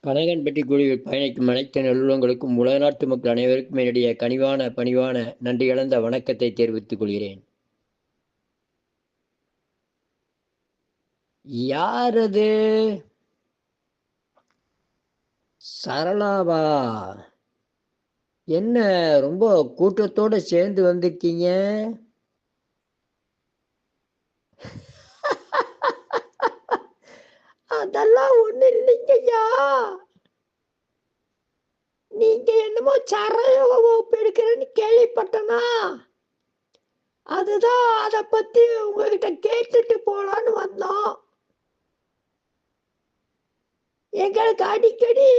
கனகன்பட்டி குழுவில் பயணிக்கும் அனைத்து நல்லுள்ளங்களுக்கும் உலக நாட்டு மக்கள் அனைவருக்கும் என்னுடைய கனிவான பணிவான நன்றி கலந்த வணக்கத்தை தெரிவித்துக் கொள்கிறேன். யார் அது? சரளாவா? என்ன ரொம்ப கூட்டத்தோட சேர்ந்து வந்திருக்கீங்க? அதெல்லாம் ஒண்ணு இல்லைங்கய்யா. நீங்க என்னமோ சரையோக வகுப்பு எடுக்கிறேன்னு கேள்விப்பட்டனா, அதுதான் அதை பத்தி உங்ககிட்ட கேட்டுட்டு போலான்னு வந்தோம். எங்களுக்கு அடிக்கடி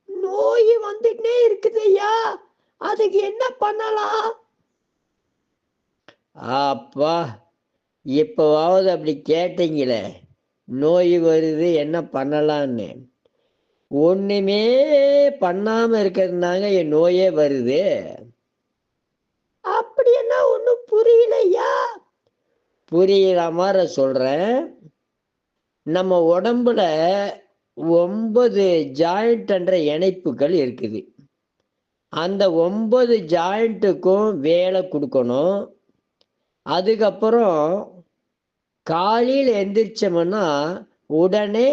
நோய் வந்துட்டே இருக்குது ஐயா, அதுக்கு என்ன பண்ணலாம்? அப்பா, இப்பவாவது அப்படி கேட்டீங்களே, நோய் வருது என்ன பண்ணலான்னு. ஒண்ணுமே பண்ணாம இருக்கிறதுனாங்க என் நோயே வருது. அப்படி என்ன ஒண்ணும் புரியலையா? புரியுற மாதிரி சொல்றேன். நம்ம உடம்புல 9 ஜாயிண்ட் என்ற இணைப்புகள் இருக்குது. அந்த 9 ஜாயிண்ட்டுக்கும் வேலை கொடுக்கணும். அதுக்கப்புறம் காலையில் எந்திரிச்சோம்னா உடனே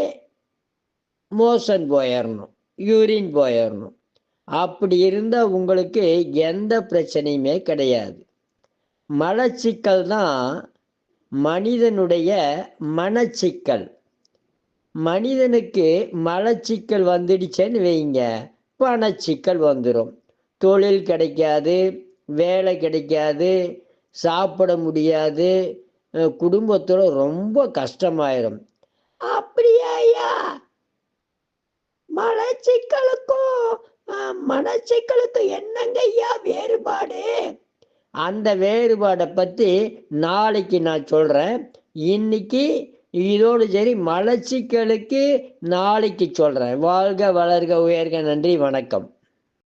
மோஷன் போயிடணும், யூரின் போயிடணும். அப்படி இருந்தால் உங்களுக்கு எந்த பிரச்சனையுமே கிடையாது. மலச்சிக்கல் தான் மனிதனுடைய மனச்சிக்கல். மனிதனுக்கு மலச்சிக்கல் வந்துடுச்சேன்னு வைங்க, பணச்சிக்கல் வந்துடும். தொழில் கிடைக்காது, வேலை கிடைக்காது, சாப்பிட முடியாது, குடும்பத்தோட ரொம்ப கஷ்டமாயிரும். அப்படியா ஐயா? மலச்சிக்கலுக்கும் மனச்சிக்கலுக்கும் என்னங்க ஐயா வேறுபாடு? அந்த வேறுபாடை பற்றி நாளைக்கு நான் சொல்கிறேன். இன்னைக்கு இதோடு சரி, மலச்சிக்கலுக்கு நாளைக்கு சொல்கிறேன். வாழ்க வளர்க உயர்க. நன்றி, வணக்கம்.